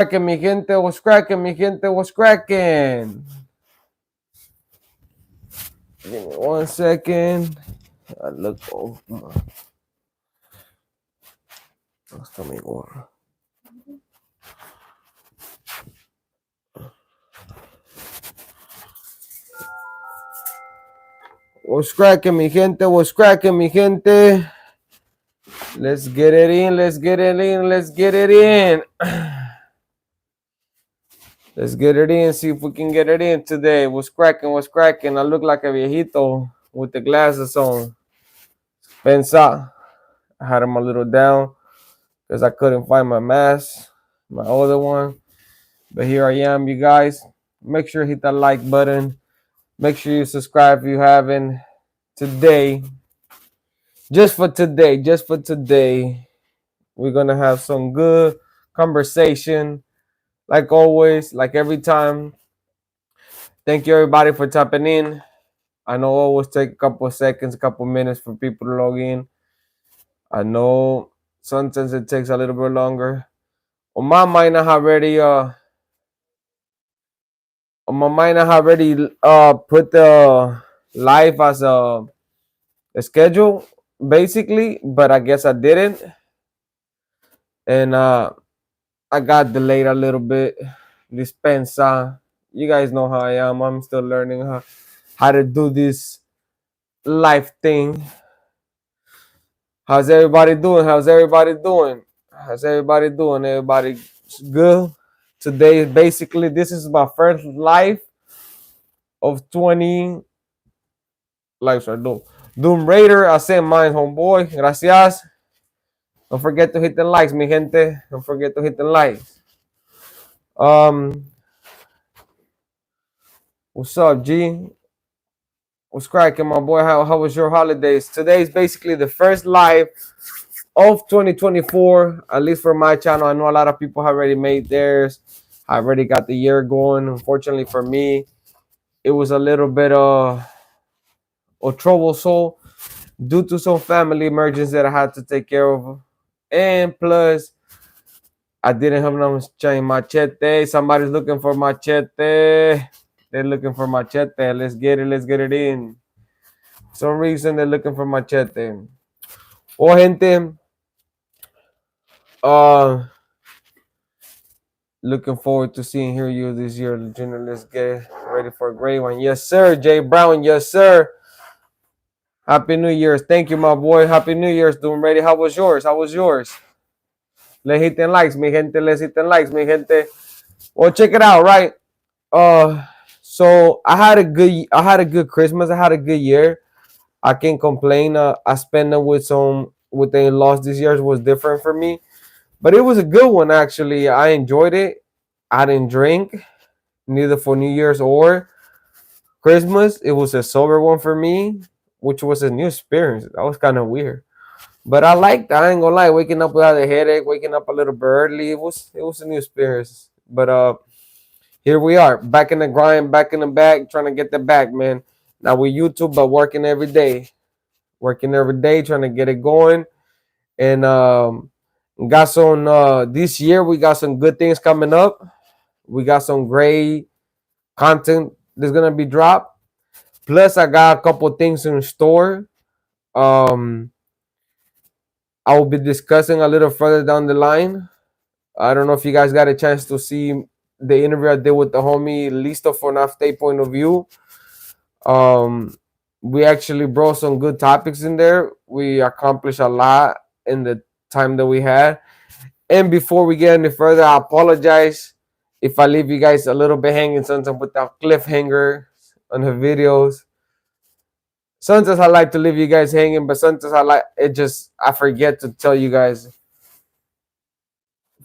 Cracking, mi gente? What's cracking, mi gente? What's cracking? Give me 1 second. I look over. Hasta mi gorra. What's cracking, mi gente? What's cracking, mi gente? Let's get it in. Let's get it in. Let's get it in. Let's get it in. See if we can get it in today. What's cracking? What's cracking? I look like a viejito with the glasses on. Pensa. I had him a little down because I couldn't find my mask, my other one. But here I am, you guys. Make sure you hit that like button. Make sure you subscribe if you haven't. Today, just for today, we're gonna have some good conversation. Like always, like every time. Thank you everybody for tapping in. I know it always take a couple of seconds, a couple of minutes for people to log in. I know sometimes it takes a little bit longer. On my mind, I already put the live as a schedule basically, but I guess I didn't, and I got delayed a little bit. Dispensa, you guys know how I am. I'm still learning how to do this live thing. How's everybody doing? How's everybody doing? How's everybody doing? Everybody good? Today, basically, this is my first live of 20 lives. I do. Doom Raider, I sent mine, homeboy. Gracias. Don't forget to hit the likes, mi gente. Don't forget to hit the likes. What's up, G? What's cracking, my boy? How was your holidays? Today is basically the first live of 2024, at least for my channel. I know a lot of people have already made theirs. I already got the year going. Unfortunately for me, it was a little bit of troublesome due to some family emergencies that I had to take care of. And plus, I didn't have no machete. Somebody's looking for machete. They're looking for machete. Let's get it. Let's get it in. For some reason, they're looking for machete. Oh, gente. Looking forward to seeing you this year. Let's get ready for a great one. Yes, sir. Jay Brown. Yes, sir. Happy New Year's. Thank you, my boy. Happy New Year's. Doing ready. How was yours? How was yours? Let's hit them likes, mi gente. Let's hit them likes, mi gente. Well, check it out, right? So I had a good Christmas. I had a good year. I can't complain. I spent it with the in-laws this year. It was different for me, but it was a good one actually. I enjoyed it. I didn't drink neither for New Year's or Christmas. It was a sober one for me, which was a new experience. That was kind of weird, but I liked that. I ain't gonna lie. Waking up without a headache, waking up a little bit early. It was a new experience. But here we are, back in the grind, back in the bag, trying to get the bag, man. Now with YouTube, but working every day, trying to get it going. And got some this year. We got some good things coming up. We got some great content that's gonna be dropped. Plus, I got a couple things in store. Um, I will be discussing a little further down the line. I don't know if you guys got a chance to see the interview I did with the homie Listo for Nafte point of view. We actually brought some good topics in there. We accomplished a lot in the time that we had. And before we get any further, I apologize if I leave you guys a little bit hanging sometimes with that cliffhanger on the videos. Sometimes I like to leave you guys hanging, but sometimes I forget to tell you guys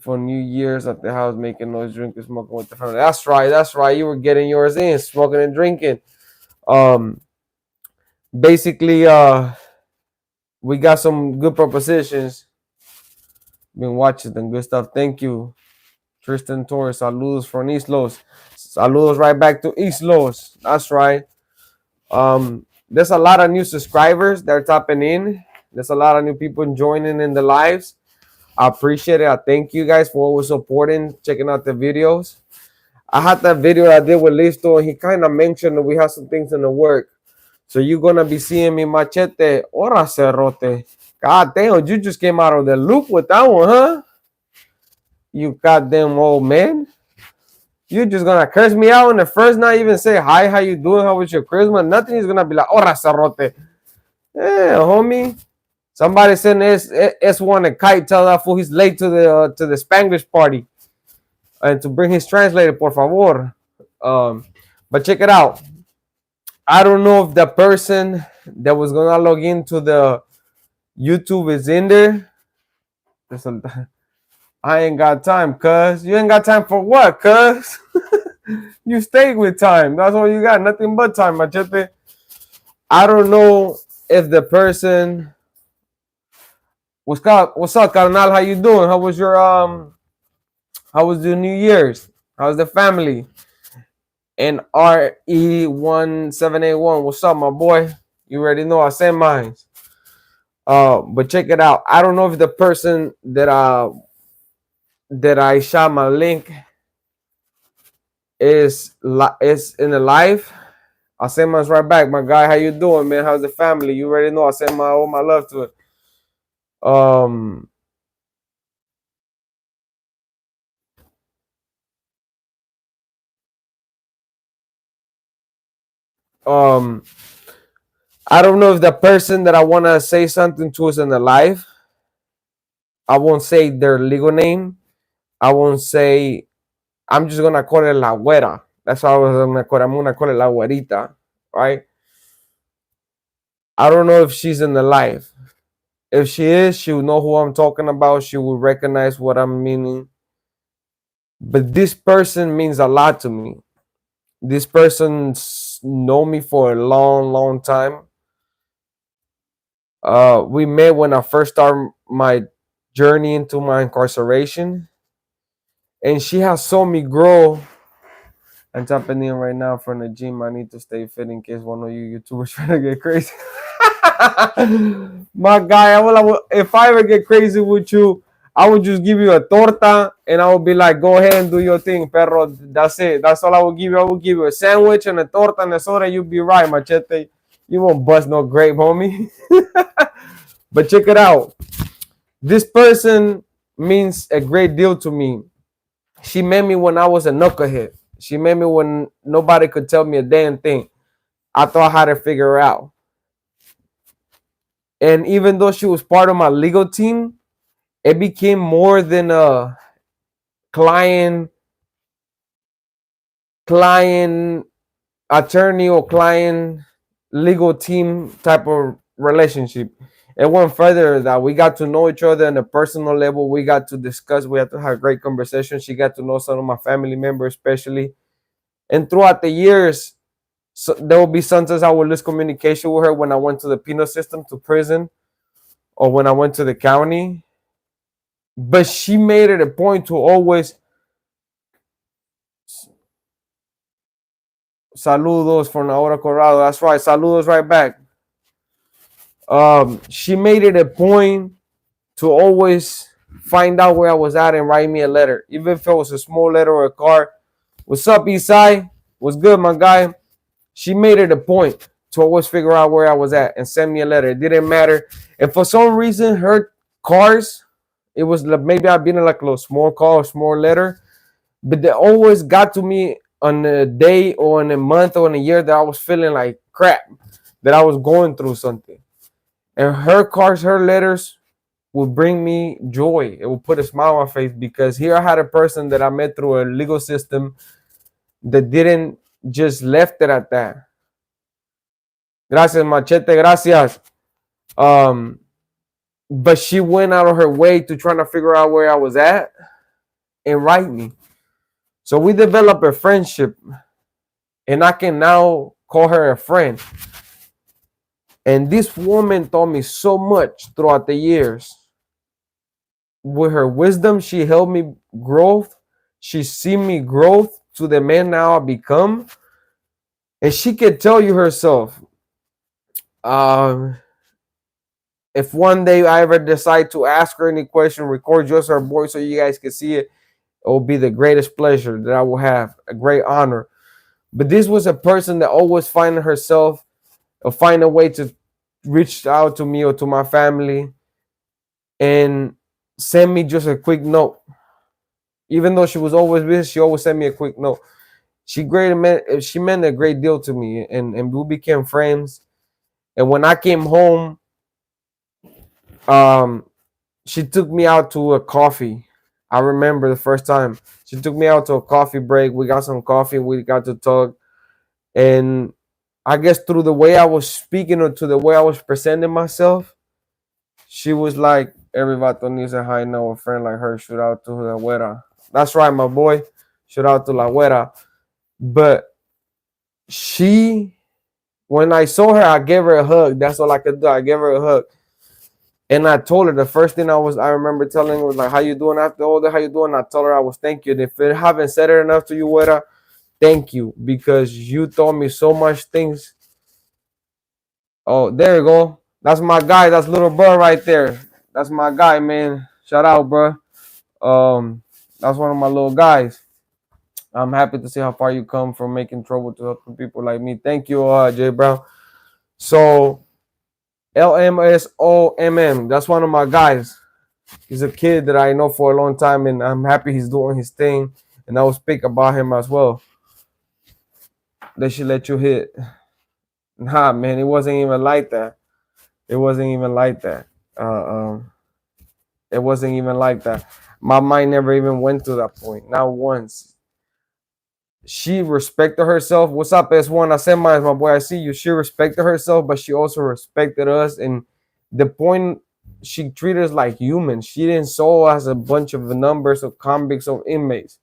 for New Year's at the house, making noise, drinking, smoking with the family. That's right. You were getting yours in, smoking and drinking. Basically, we got some good propositions. Been watching them good stuff. Thank you, Tristan Torres. Saludos from Islos. Saludos right back to Islos. That's right. There's a lot of new subscribers that are tapping in. There's a lot of new people joining in the lives. I appreciate it. I thank you guys for always supporting, checking out the videos. I had that video I did with Listo, and he kind of mentioned that we have some things in the work. So you're gonna be seeing me Machete. Ora cerrote. God damn, you just came out of the loop with that one, huh? You goddamn old man. You just gonna curse me out in the first, not even say hi, how you doing, how was your Christmas? Nothing is gonna be like, ora cerrote. Yeah, homie. Somebody sent S1 a kite, tell that fool he's late to the Spanglish party. And to bring his translator, por favor. But check it out. I don't know if the person that was gonna log into the YouTube is in there. I ain't got time, cuz. You ain't got time for what, cuz? You stayed with time. That's all you got. Nothing but time, machete. I don't know if the person. What's up, carnal? How you doing? How was your New Year's? How's the family? And RE1781. What's up, my boy? You already know I sent mine. But check it out. I don't know if the person that I shot my link is in the live. I'll send mine right back. My guy, how you doing, man? How's the family? You already know I send all my love to it. Um I don't know if the person that I want to say something to is in the live. I won't say their legal name. I won't say. I'm just gonna call it la güera. That's how I'm gonna call it la güerita, right? I don't know if she's in the live. If she is, she will know who I'm talking about. She will recognize what I'm meaning. But this person means a lot to me. This person know me for a long, long time. We met when I first started my journey into my incarceration, and she has saw me grow. I'm tapping in right now from the gym. I need to stay fit in case one of you YouTubers trying to get crazy. My guy, if I ever get crazy with you, I would just give you a torta and I would be like, go ahead and do your thing, perro. That's it. That's all I will give you. I will give you a sandwich and a torta and a soda. You'll be right, machete. You won't bust no grape, homie. But check it out. This person means a great deal to me. She met me when I was a knucklehead. She met me when nobody could tell me a damn thing. I thought I had to figure out. And even though she was part of my legal team, it became more than a client attorney or client legal team type of relationship. It went further that we got to know each other on a personal level. We got to discuss. We had to have great conversations. She got to know some of my family members, especially. And throughout the years, so there will be sometimes I would lose communication with her when I went to the penal system, to prison, or when I went to the county. But she made it a point to always saludos from Ahora Colorado. That's right, saludos right back. She made it a point to always find out where I was at and write me a letter, even if it was a small letter or a card. What's up, Eastside? What's good, my guy? She made it a point to always figure out where I was at and send me a letter. It didn't matter. And for some reason, her cars, it was maybe I've been in like a little small call or small letter, but they always got to me on a day or in a month or in a year that I was feeling like crap, that I was going through something. And her cars, her letters will bring me joy. It will put a smile on my face because here I had a person that I met through a legal system that didn't just left it at that. Gracias, Machete, gracias. But she went out of her way to try to figure out where I was at and write me. So we developed a friendship, and I can now call her a friend. And this woman taught me so much throughout the years. With her wisdom, she helped me growth. She seen me growth to the man now I become. And she could tell you herself, If one day I ever decide to ask her any question, record just her voice so you guys can see it, it will be the greatest pleasure that I will have, a great honor. But this was a person that always find herself or find a way to reach out to me or to my family and send me just a quick note. Even though she was always busy, she always sent me a quick note. She meant a great deal to me, and we became friends. And when I came home, um, she took me out to a coffee. I remember the first time she took me out to a coffee break. We got some coffee. We got to talk, and I guess through the way I was speaking or to the way I was presenting myself, she was like, "Every vato needs a high know a friend like her." Shout out to La Güera. That's right, my boy. Shout out to La Güera. But she, when I saw her, I gave her a hug. That's all I could do. I gave her a hug. And I told her the first thing I remember telling her was like, "How you doing after all that? How you doing?" I told her I was thank you. And if I haven't said it enough to you, Wera, thank you because you taught me so much things. Oh, there you go. That's my guy. That's little bro right there. That's my guy, man. Shout out, bro. That's one of my little guys. I'm happy to see how far you come from making trouble to helping people like me. Thank you, Jay Brown. So LMSOMM. That's one of my guys. He's a kid that I know for a long time, and I'm happy he's doing his thing. And I will speak about him as well. They should let you hit. Nah, man, it wasn't even like that. It wasn't even like that. Uh, um, it wasn't even like that. My mind never even went to that point. Not once. She respected herself. What's up, S1? I said, my boy, I see you. She respected herself, but she also respected us. And the point, she treated us like humans. She didn't saw us as a bunch of numbers of convicts or inmates.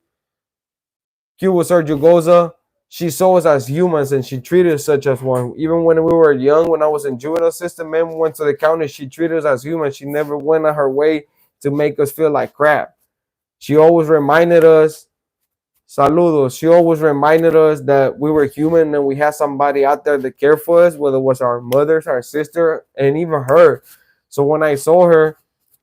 Cuba Sergio Goza, she saw us as humans and she treated us such as one. Even when we were young, when I was in juvenile system, man, we went to the county, she treated us as humans. She never went on her way to make us feel like crap. She always reminded us, saludos, she always reminded us that we were human and we had somebody out there that cared for us, whether it was our mothers, our sister, and even her. So when I saw her,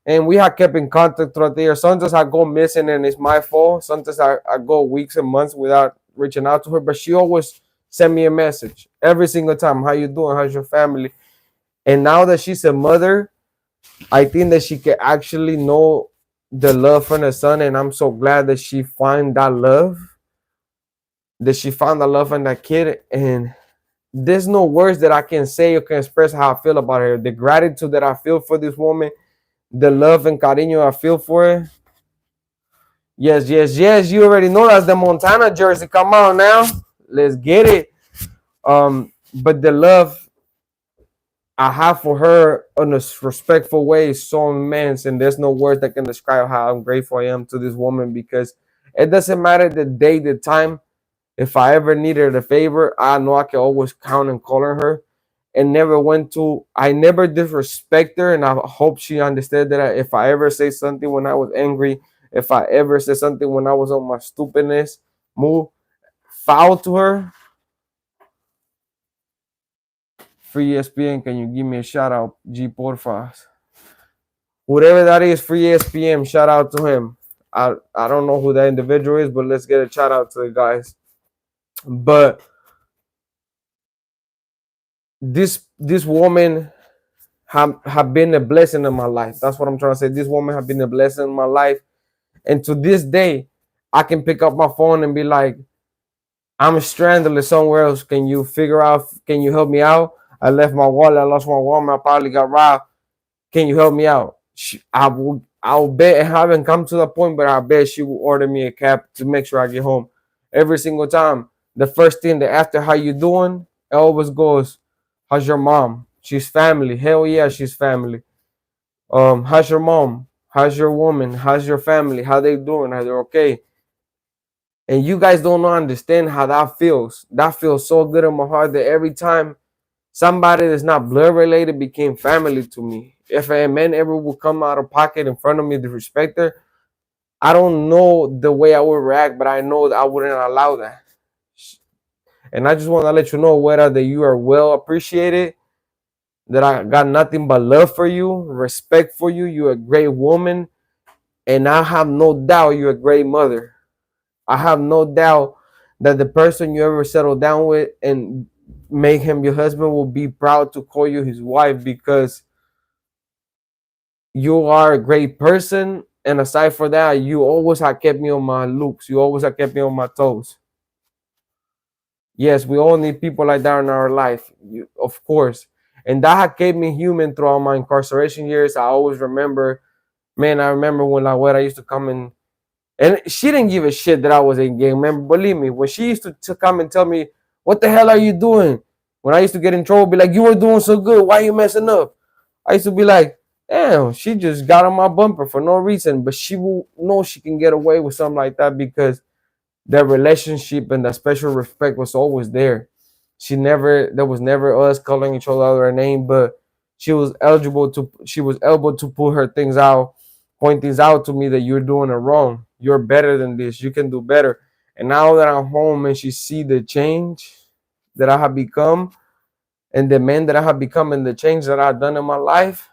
and we had kept in contact throughout the year. Sometimes I go missing and it's my fault. Sometimes I go weeks and months without reaching out to her, but she always sent me a message every single time. How you doing? How's your family? And now that she's a mother, I think that she can actually know the love from her son. And I'm so glad that she found that love, that she found the love in that kid. And there's no words that I can say or can express how I feel about her. The gratitude that I feel for this woman, the love and cariño I feel for her. Yes, yes, yes. You already know that's the Montana jersey. Come on now. Let's get it. But the love I have for her in a respectful way is so immense, and there's no words that can describe how I'm grateful I am to this woman because it doesn't matter the day, the time. If I ever needed a favor, I know I can always count and call on her. And I never disrespect her, and I hope she understood that if I ever say something when I was angry, if I ever said something when I was on my stupidness move, foul to her, free ESPN, can you give me a shout out, G Porfa? Whatever that is, free ESPN, shout out to him. I don't know who that individual is, but let's get a shout out to the guys. But this woman have been a blessing in my life. That's what I'm trying to say. This woman have been a blessing in my life. And to this day, I can pick up my phone and be like, I'm stranded somewhere else. Can you figure out? Can you help me out? I left my wallet. I lost my wallet. I probably got robbed. Can you help me out? I'll bet I haven't come to that point, but I bet she will order me a cab to make sure I get home. Every single time. The first thing that after how you doing, it always goes, how's your mom? She's family. Hell yeah, she's family. How's your mom? How's your woman? How's your family? How they doing? Are they okay? And you guys don't understand how that feels. That feels so good in my heart that every time somebody that's not blood related became family to me. If a man ever would come out of pocket in front of me to respect her, I don't know the way I would react, but I know that I wouldn't allow that. And I just want to let you know, Wera, that you are well appreciated. that I got nothing but love for you, respect for you. You're a great woman, and I have no doubt you're a great mother. I have no doubt that the person you ever settle down with and make him your husband will be proud to call you his wife, because you are a great person. And aside for that, you always have kept me on my loops. You always have kept me on my toes. Yes, we all need people like that in our life, of course. And that had kept me human throughout my incarceration years. I always remember, man, I remember when I used to come in, and she didn't give a shit that I was in gang. Man, believe me, when she used to come and tell me, what the hell are you doing? When I used to get in trouble, be like, you were doing so good. Why are you messing up? I used to be like, damn, she just got on my bumper for no reason. But she will know she can get away with something like that because that relationship and that special respect was always there. There was never us calling each other a name, but she was able to put her things out, point things out to me that you're doing it wrong. You're better than this. You can do better. And now that I'm home and she see the change that I have become and the man that I have become and the change that I've done in my life,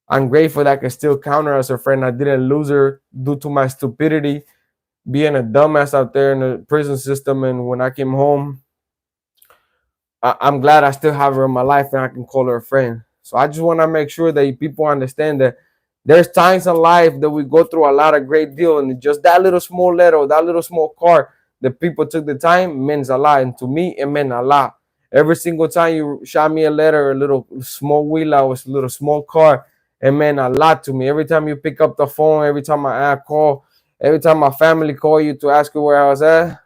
I'm grateful that I can still count her as a friend. I didn't lose her due to my stupidity, being a dumbass out there in the prison system. And when I came home, I'm glad I still have her in my life and I can call her a friend. So I just want to make sure that people understand that there's times in life that we go through a lot of great deal, and just that little small letter or that little small car that people took the time means a lot. And to me, it meant a lot. Every single time you shot me a letter, a little small wheel, or a little small car, it meant a lot to me. Every time you pick up the phone, every time I call, every time my family call you to ask you where I was at,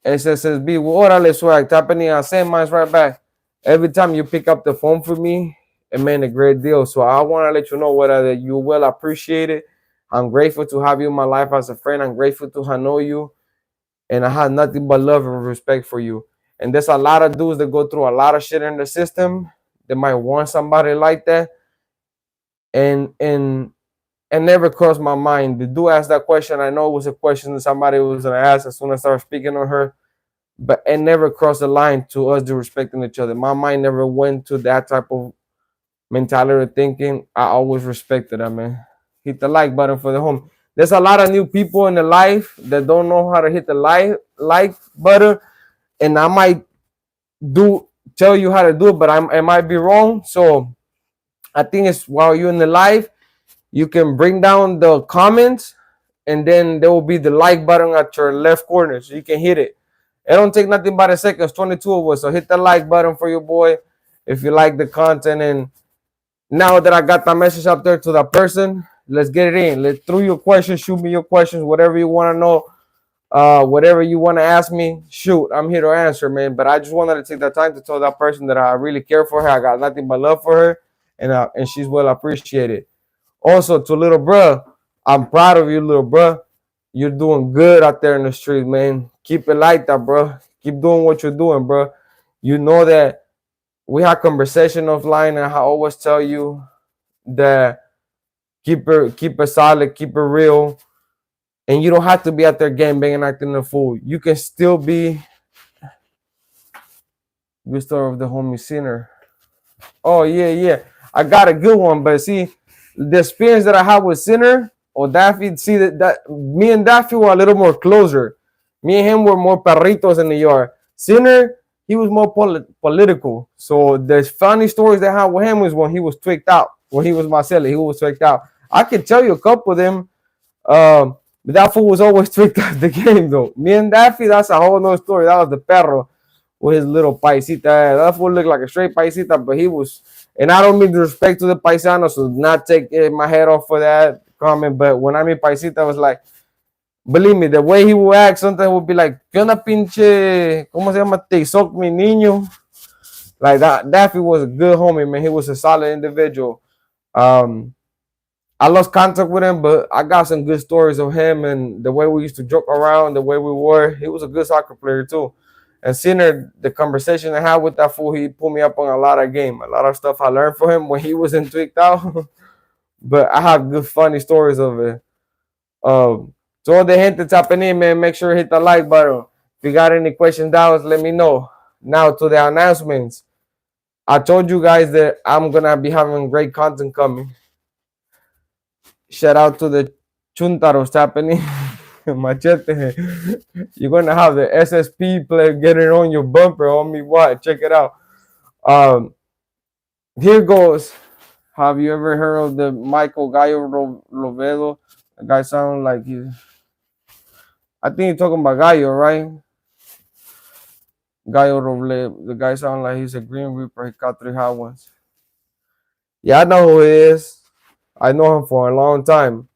SSSB, órale, swag, tapping in, send mine right back. Every time you pick up the phone for me, it meant a great deal. So I want to let you know whether you will appreciate it. I'm grateful to have you in my life as a friend. I'm grateful to have know you. And I have nothing but love and respect for you. And there's a lot of dudes that go through a lot of shit in the system. They might want somebody like that. And never crossed my mind. The dude asked that question. I know it was a question that somebody was gonna ask as soon as I started speaking on her, but it never crossed the line to us disrespecting each other. My mind never went to that type of mentality of thinking. I always respected that, man. Hit the like button for the home. There's a lot of new people in the life that don't know how to hit the like button, and I might do tell you how to do it, but I might be wrong. So I think it's while you're in the live, you can bring down the comments, and then there will be the like button at your left corner, so you can hit it. It don't take nothing but a second. It's 22 of us, so hit the like button for your boy if you like the content. And now that I got that message up there to that person, let's get it in. Let's through your questions, shoot me your questions, whatever you want to know, whatever you want to ask me, shoot. I'm here to answer, man. But I just wanted to take that time to tell that person that I really care for her. I got nothing but love for her, and she's well appreciated. Also, to little bruh, I'm proud of you, little bruh. You're doing good out there in the street, man. Keep it like that, bro. Keep doing what you're doing, bro. You know that we have conversation offline, and I always tell you that keep it solid, keep it real, and you don't have to be out there game banging, acting a fool. You can still be good story of the homie sinner. Oh yeah. I got a good one, but see, the experience that I had with Sinner or Daffy, see that me and Daffy were a little more closer. Me and him were more perritos in the yard. Sinner, he was more political. So the funny stories that I had with him was when he was tweaked out. When he was Marcelo, he was tweaked out. I could tell you a couple of them. But that fool was always tweaked out the game though. Me and Daffy, that's a whole nother story. That was the perro with his little paisita. That fool looked like a straight paisita, but he was. And I don't mean disrespect to the paisano, so not take my head off for that comment. But when I mean paisita, I was like, believe me, the way he would act, sometimes would be like, ¿Qué onda pinche? ¿Cómo se llama? Te soc mi niño. Like that. Daffy was a good homie, man. He was a solid individual. I lost contact with him, but I got some good stories of him and the way we used to joke around, the way we were. He was a good soccer player too. And seeing the conversation I had with that fool, he put me up on a lot of game, a lot of stuff I learned from him when he wasn't tweaked out. But I have good funny stories of it. To all the gente tapping in, man, make sure to hit the like button. If you got any questions, doubts, let me know. Now to the announcements. I told you guys that I'm gonna be having great content coming. Shout out to the chuntaros happening. Machete. You're gonna have the SSP play getting on your bumper, homie. What? Check it out. Um, here goes. Have you ever heard of the Michael Gallo Rovedo? The guy sounds like he. I think you're talking about Gallo, right? Gallo Rovedo. The guy sounds like he's a Green Reaper. He caught 3 hot ones. Yeah, I know who he is. I know him for a long time.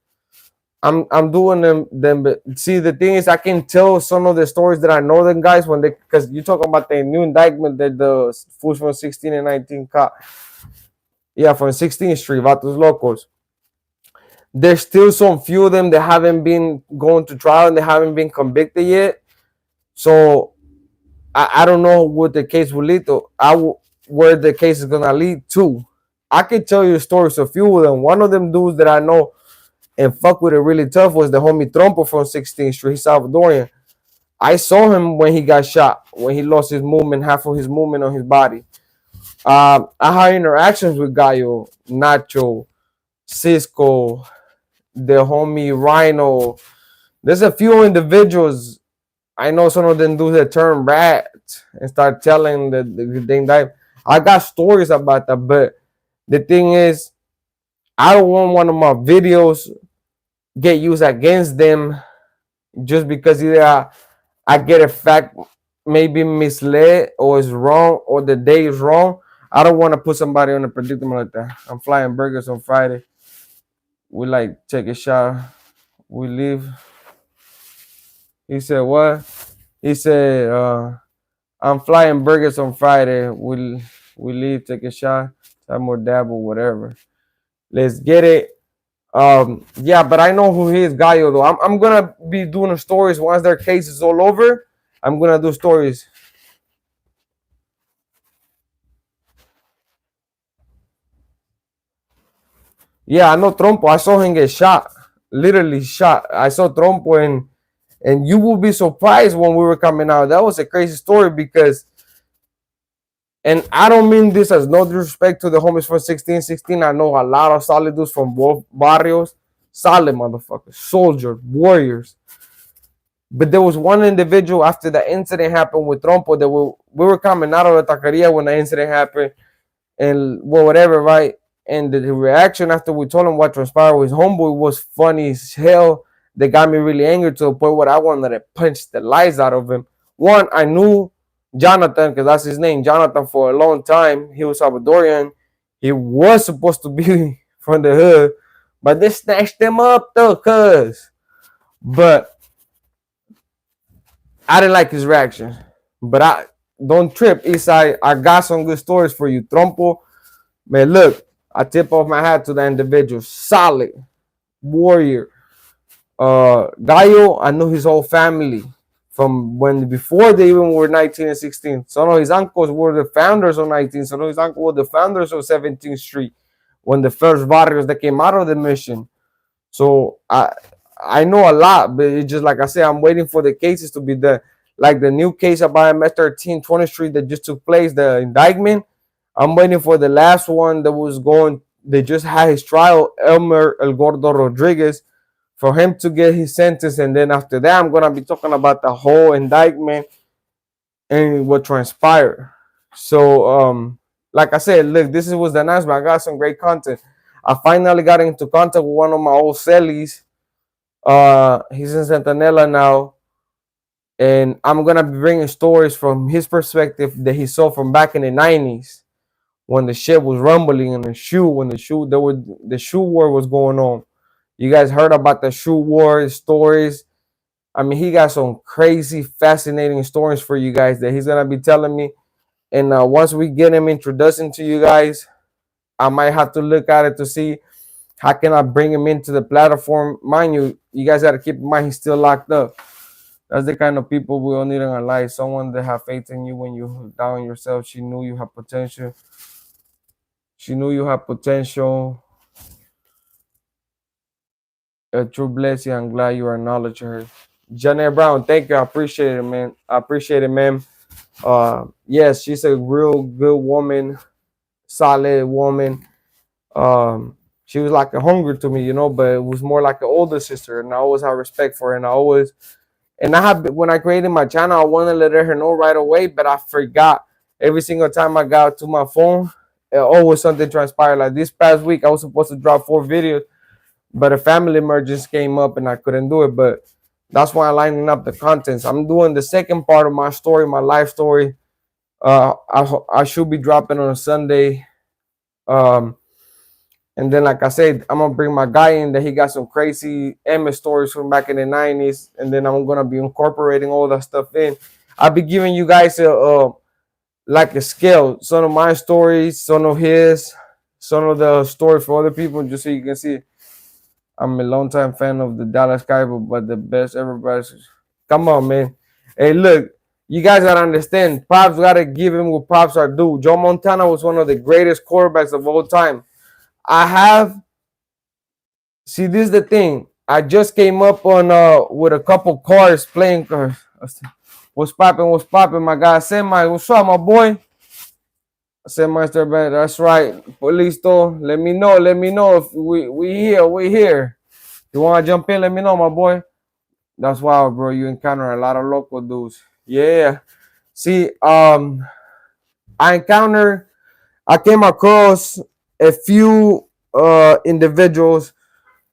I'm doing them, but see, the thing is, I can tell some of the stories that I know them guys when they, because you talking about the new indictment that the fools from 16 and 19 caught. Yeah, from 16th Street, Vatos Locos. There's still some few of them that haven't been going to trial and they haven't been convicted yet. So I don't know what the case will lead to. Where the case is gonna lead to. I can tell you stories of few of them. One of them dudes that I know and fuck with it really tough was the homie Trompo from 16th Street. He's Salvadorian. I saw him when he got shot, when he lost his movement, half of his movement on his body. I had interactions with Gallo, Nacho, Cisco, the homie Rhino. There's a few individuals. I know some of them do that turn rat and start telling the thing that I got stories about that, but the thing is, I don't want one of my videos get used against them just because either I get a fact maybe misled or it's wrong or the day is wrong. I don't want to put somebody on a predicament like that. I'm flying burgers on Friday. We like take a shot. We leave. He said what? He said I'm flying burgers on Friday. We leave, take a shot, have more dabble, whatever. Let's get it. Yeah, but I know who he is, Gallo though. I'm gonna be doing stories once their case is all over. I'm gonna do stories. Yeah, I know Trompo. I saw him get shot, literally shot. I saw Trompo, and you will be surprised when we were coming out. That was a crazy story because, and I don't mean this as no disrespect to the homies from 1616. I know a lot of solid dudes from both barrios, solid motherfuckers, soldiers, warriors. But there was one individual after the incident happened with Trompo that we were coming out of the taqueria when the incident happened, and well, whatever, right? And the reaction after we told him what transpired with his homeboy was funny as hell. They got me really angry to the point where I wanted to punch the lies out of him. One, I knew Jonathan, because that's his name, Jonathan, for a long time. He was Salvadorian. He was supposed to be from the hood, but they snatched him up though, cuz. But I didn't like his reaction. But I don't trip, Isai. I got some good stories for you. Trompo, man, look, I tip off my hat to the individual. Solid warrior. Gallo, I know his whole family from when before they even were 19 and 16. Some of his uncles were the founders of 19. Some of his uncles were the founders of 17th Street when the first barrios that came out of the mission. So I know a lot, but it's just like I said, I'm waiting for the cases to be done. Like the new case about MS13 20th Street that just took place, the indictment. I'm waiting for the last one that was going. They just had his trial, Elmer El Gordo Rodriguez, for him to get his sentence. And then after that, I'm going to be talking about the whole indictment and what transpired. So, like I said, look, this was the announcement. I got some great content. I finally got into contact with one of my old cellies. He's in Santanella now. And I'm going to be bringing stories from his perspective that he saw from back in the 90s when the shit was rumbling in the shoe, when the shoe war was going on. You guys heard about the shoe war stories. I mean, he got some crazy, fascinating stories for you guys that he's gonna be telling me. And once we get him introducing to you guys, I might have to look at it to see how can I bring him into the platform. Mind you, you guys gotta keep in mind he's still locked up. That's the kind of people we all need in our life. Someone that have faith in you when you down yourself. She knew you have potential. She knew you have potential. A true blessing. I'm glad you acknowledge her. Janet Brown, thank you. I appreciate it, man. I appreciate it, man. Yes, she's a real good woman. solid woman. She was like a hunger to me, but it was more like an older sister, and I always have respect for her. And I have when I created my channel, I wanted to let her know right away, but I forgot. Every single time I got to my phone, it always something transpired. Like this past week, I was supposed to drop 4 videos, but a family emergency came up and I couldn't do it. But that's why I'm lining up the contents. I'm doing the second part of my story, my life story. I should be dropping on a Sunday. Um, and then, like I said, I'm gonna bring my guy in that he got some crazy Emma stories from back in the '90s, and then I'm gonna be incorporating all that stuff in. I'll be giving you guys a like a scale, some of my stories, some of his, some of the stories for other people, just so you can see. I'm a longtime fan of the Dallas Cowboys, but the best ever. Come on, man. Hey, look, you guys gotta understand. Props gotta give him what props are due. Joe Montana was one of the greatest quarterbacks of all time. I have see this is the thing. I just came up on with a couple cars playing cars. What's popping? What's popping? My guy Semi. What's up, my boy? Semester, man. That's right. Listo. Let me know. Let me know if we here. We here. You wanna jump in? Let me know, my boy. That's wild, bro. You encounter a lot of local dudes. Yeah. See, I came across a few individuals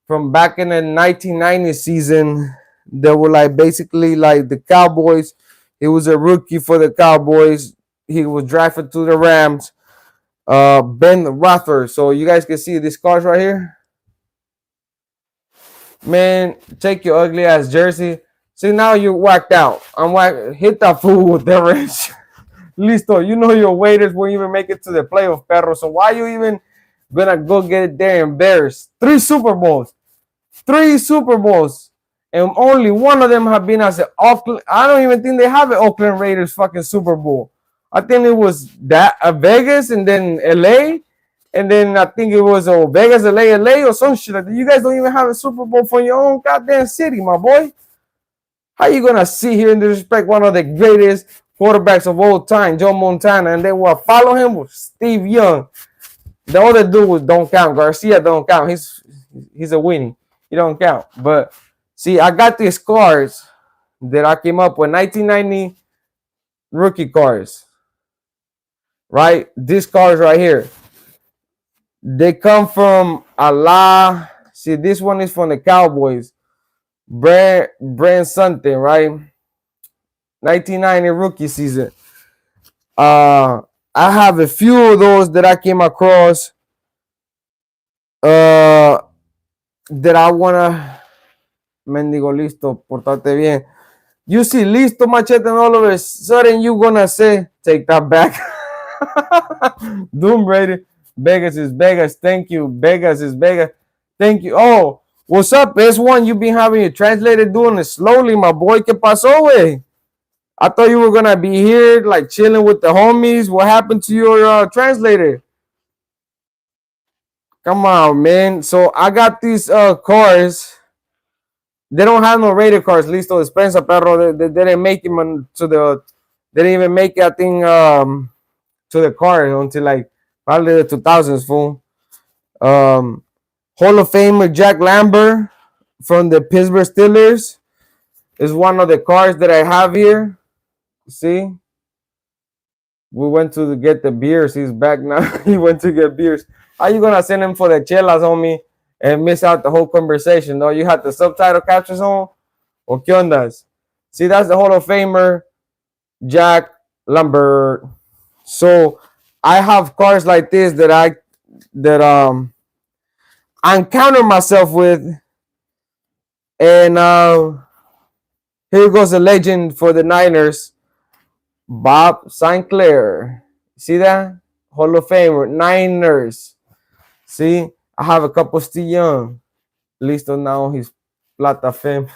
from back in the 1990 season that were like basically like the Cowboys. He was a rookie for the Cowboys. He was drafted to the Rams. Ben Roethlisberger. So you guys can see these cars right here. Man, take your ugly ass jersey. See, now you're whacked out. I'm whack. Hit that fool with that wrench. Listo. You know your waiters won't even make it to the playoff, perro. So why you even gonna go get it there embarrassed? 3 Super Bowls. 3 Super Bowls. And only one of them have been as an Oakland. I don't even think they have an Oakland Raiders fucking Super Bowl. I think it was that Vegas and then LA. And then I think it was Vegas, LA, or some shit like that. You guys don't even have a Super Bowl for your own goddamn city, my boy. How you gonna sit here and disrespect one of the greatest quarterbacks of all time, Joe Montana, and then what follow him was Steve Young. The other dude don't count. Garcia don't count. He's a winning. He don't count. But see, I got these cards that I came up with 1990 rookie cards. Right? These cards right here. They come from Allah. See, this one is from the Cowboys. Brand something, right? 1990 rookie season. I have a few of those that I came across. That I wanna. Mendigo listo, portate bien. You see listo machete and all of a sudden you gonna say, take that back. Doom Brady. Vegas is Vegas. Thank you. Vegas is Vegas. Thank you. Oh, what's up? S1, you been having your translator doing it slowly, my boy. ¿Qué pasó, wey? I thought you were gonna be here, like chilling with the homies. What happened to your translator? Come on, man. So I got these cars. They don't have no rated cars. Listo, despensa, perro. They didn't make him to the. They didn't even make it, I think, to the car until like probably the 2000s, fool. Hall of Famer Jack Lambert from the Pittsburgh Steelers is one of the cars that I have here. See, we went to get the beers. He's back now. He went to get beers. How you gonna send him for the chelas, homie, and miss out the whole conversation? No, you had the subtitle captions on. O qué ondas? See, that's the Hall of Famer Jack Lambert. So I have cars like this that I encounter myself with, and here goes a legend for the Niners, Bob Sinclair. See that? Hall of Famer, Niners. See, I have a couple still young. Listo now, he's Plata Femme.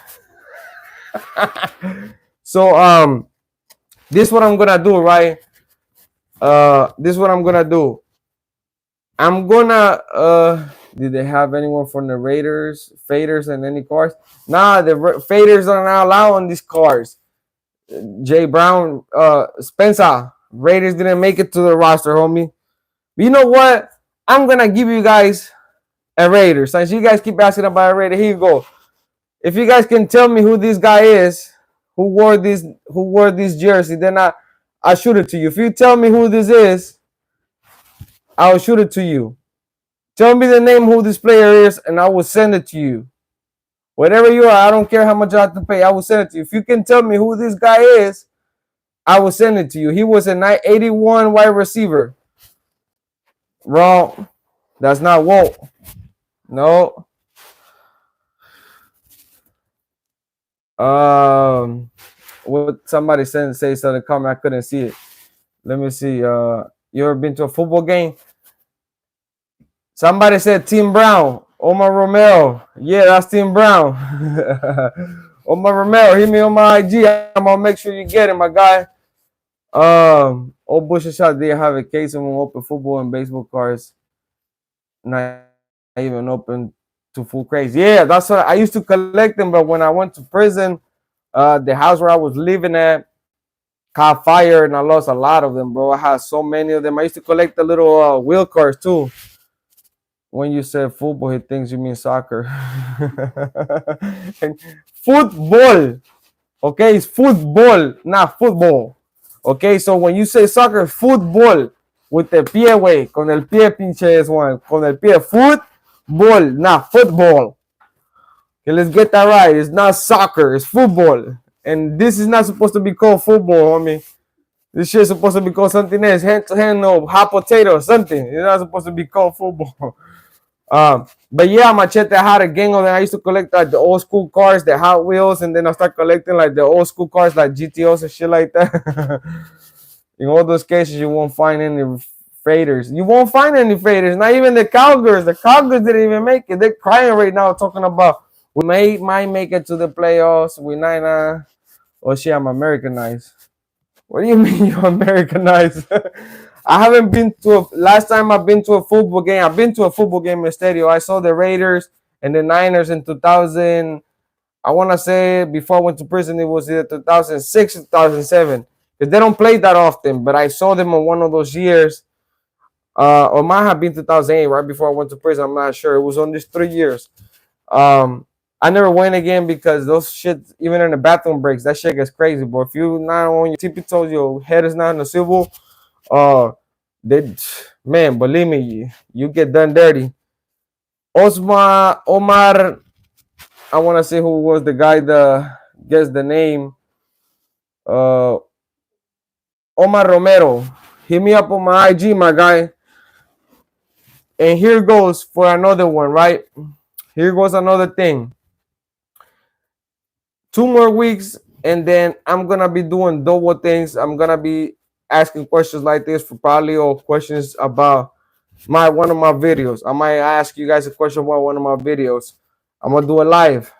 So this is what I'm gonna do, right? This is what I'm gonna do. I'm gonna did they have anyone from the Raiders, Faders, and any cars? Nah, the Faders are not allowed on these cars. Jay Brown, Spencer, Raiders didn't make it to the roster, homie. But you know what? I'm gonna give you guys a Raider. Since you guys keep asking about a Raider, here you go. If you guys can tell me who this guy is, who wore this jersey, then I'll shoot it to you. If you tell me who this is, I'll shoot it to you. Tell me the name who this player is, and I will send it to you. Whatever you are, I don't care how much I have to pay. I will send it to you. If you can tell me who this guy is, I will send it to you. He was a 81 wide receiver. Wrong. That's not Walt. No. What somebody say something comment. I couldn't see it. Let me see. You ever been to a football game? Somebody said Tim Brown. Omar Romero. Yeah, that's Tim Brown. Omar Romero, hit me on my IG. I'm gonna make sure you get it, my guy. Old Bush shot did have a case of open football and baseball cards, not even open to full craze. Yeah, that's what I used to collect them, but when I went to prison, the house where I was living at caught fire and I lost a lot of them, bro. I had so many of them. I used to collect the little wheel cars too. When you said football, he thinks you mean soccer. And football, okay, it's football, not football. Okay, so when you say soccer, football, with the pie, güey, con el pie, pinche es one, con el pie, football, not football. Okay, let's get that right. It's not soccer, it's football. And this is not supposed to be called football, homie. This shit is supposed to be called something else. Hand to hand, no, hot potato, something. It's not supposed to be called football. But yeah, Machete, I had a gang of them. I used to collect like the old school cars, the Hot Wheels, and then I start collecting like the old school cars, like GTOs and shit like that. In all those cases, you won't find any faders. You won't find any faders. Not even the Cowgirls. The Cowgirls didn't even make it. They're crying right now, talking about we might make it to the playoffs. We might. Oh shit, I'm Americanized. What do you mean you're Americanized? I haven't been to last time I've been to a football game. I've been to a football game in Stadio. I saw the Raiders and the Niners in 2000. I want to say before I went to prison, it was either 2006 or 2007. Because they don't play that often, but I saw them in one of those years. Or might have been 2008, right before I went to prison. I'm not sure. It was on these 3 years. I never went again because those shit, even in the bathroom breaks, that shit gets crazy, bro. If you not on your tippy toes, your head is not in the civil, they, man, believe me, you get done dirty. Omar, I want to say who was the guy that guessed the name. Omar Romero. Hit me up on my IG, my guy. And here goes for another one, right? Here goes another thing. 2 more weeks, and then I'm gonna be doing double things. I'm gonna be asking questions like this for probably or questions about one of my videos. I might ask you guys a question about one of my videos. I'm gonna do it live.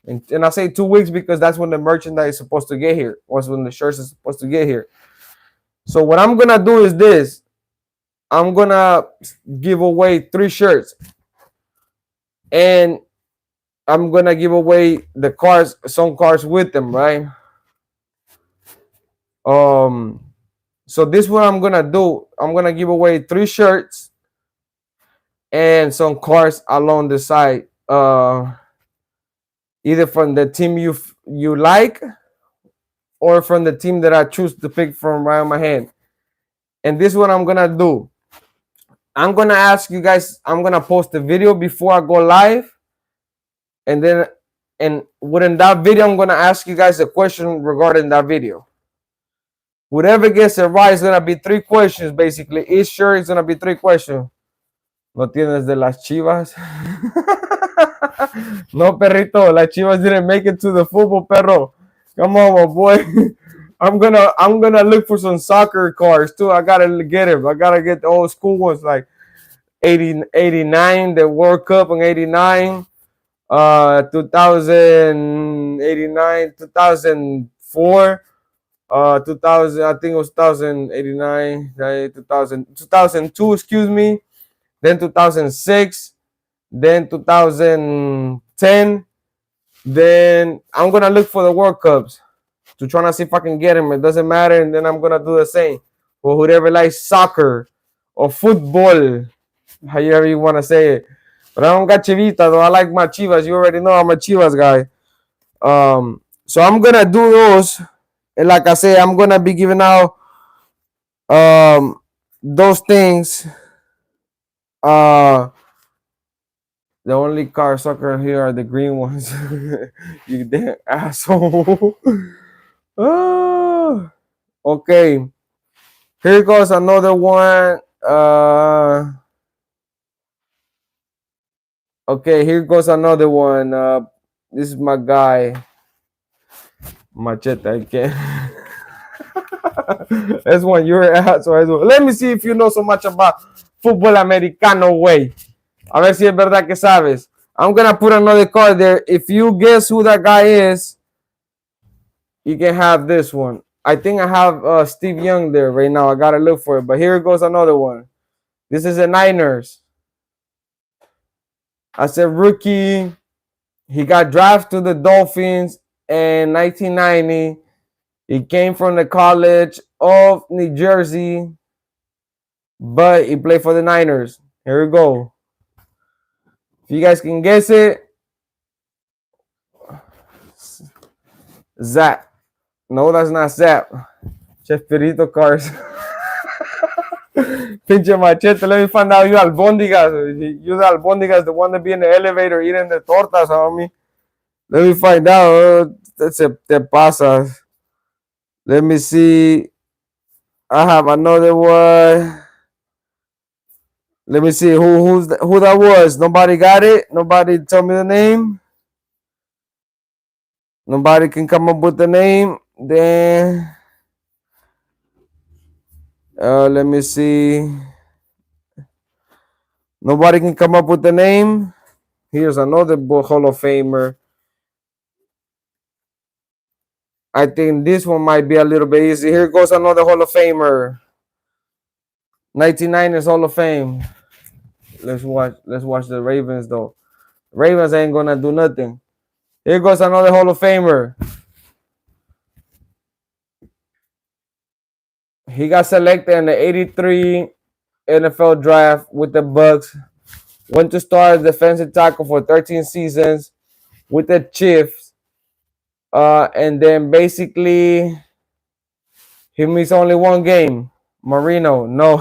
And I say 2 weeks because that's when the merchandise is supposed to get here. That's when the shirts is supposed to get here. So what I'm gonna do is this. I'm gonna give away 3 shirts. And I'm gonna give away the cards, some cards with them, right? So this is what I'm gonna do. I'm gonna give away 3 shirts and some cards along the side. Either from the team you like or from the team that I choose to pick from right on my hand. And this is what I'm gonna do. I'm gonna ask you guys, I'm gonna post the video before I go live. And within that video, I'm gonna ask you guys a question regarding that video. Whoever gets it right is gonna be 3 questions basically. Each shirt is gonna be 3 questions. ¿No tienes de las Chivas? No, perrito. Las Chivas didn't make it to the football, perro. Come on, my boy. I'm gonna look for some soccer cards too. I gotta get it. I gotta get the old school ones like 89, the World Cup in 89, 2089, 2004, 2000. I think it was 2089, 2002. Excuse me. Then 2006. Then 2010. Then I'm gonna look for the World Cups to try to see if I can get them. It doesn't matter, and then I'm gonna do the same for whoever likes soccer or football, however you want to say it. But I don't got Chivita though. I like my Chivas. You already know I'm a Chivas guy. So I'm gonna do those, and like I say, I'm gonna be giving out those things. Uh, the only car sucker here are the green ones. You damn asshole. Oh, okay. Here goes another one. Okay, here goes another one. This is my guy, Machete. I can't. That's one you're at. So let me see if you know so much about football americano way. A ver si es verdad que sabes. I'm gonna put another card there. If you guess who that guy is, you can have this one. I think I have Steve Young there right now. I gotta look for it. But here goes another one. This is the Niners. I said rookie. He got drafted to the Dolphins in 1990. He came from the College of New Jersey, but he played for the Niners. Here we go. If you guys can guess it, Zap. No, that's not Zap. Chespirito Cars. Pinche machete, let me find out you albondigas. You the albondigas, the one that be in the elevator eating the tortas, homie. Let me find out. That's a te pasa. Let me see. I have another one. Let me see who that was. Nobody got it. Nobody told me the name. Nobody can come up with the name. Then let me see. Nobody can come up with the name. Here's another Hall of Famer. I think this one might be a little bit easy. Here goes another Hall of Famer. 1990s Hall of Fame. Let's watch the Ravens though. Ravens ain't gonna do nothing. Here goes another Hall of Famer. He got selected in the 83 NFL draft with the Bucks. Went to start as defensive tackle for 13 seasons with the Chiefs. And then basically he missed only one game. Marino. No.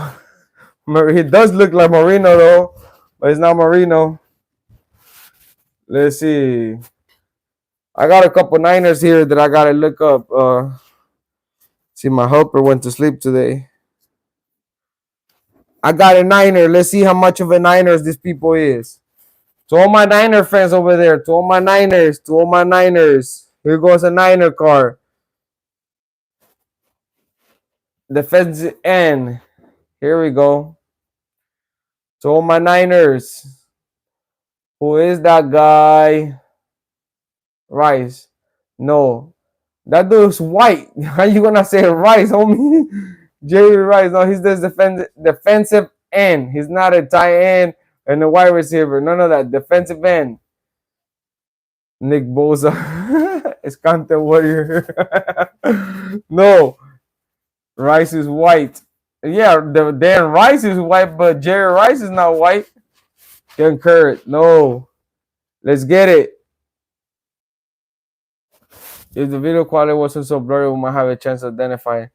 He does look like Marino though, but it's not Marino. Let's see. I got a couple Niners here that I gotta look up. See, my helper went to sleep today. I got a Niner. Let's see how much of a Niners this people is. To all my Niner fans over there, to all my Niners, here goes a Niner card. Defensive end. Here we go. To all my Niners. Who is that guy? Rice. No. That dude's white. How you gonna say Rice, homie? Jerry Rice. No, he's this defensive end. He's not a tight end and a wide receiver. None of that. Defensive end. Nick Bosa. Escante Warrior. No. Rice is white. Yeah, Dan Rice is white, but Jerry Rice is not white. Concur. No. Let's get it. If the video quality wasn't so blurry, we might have a chance to identify it.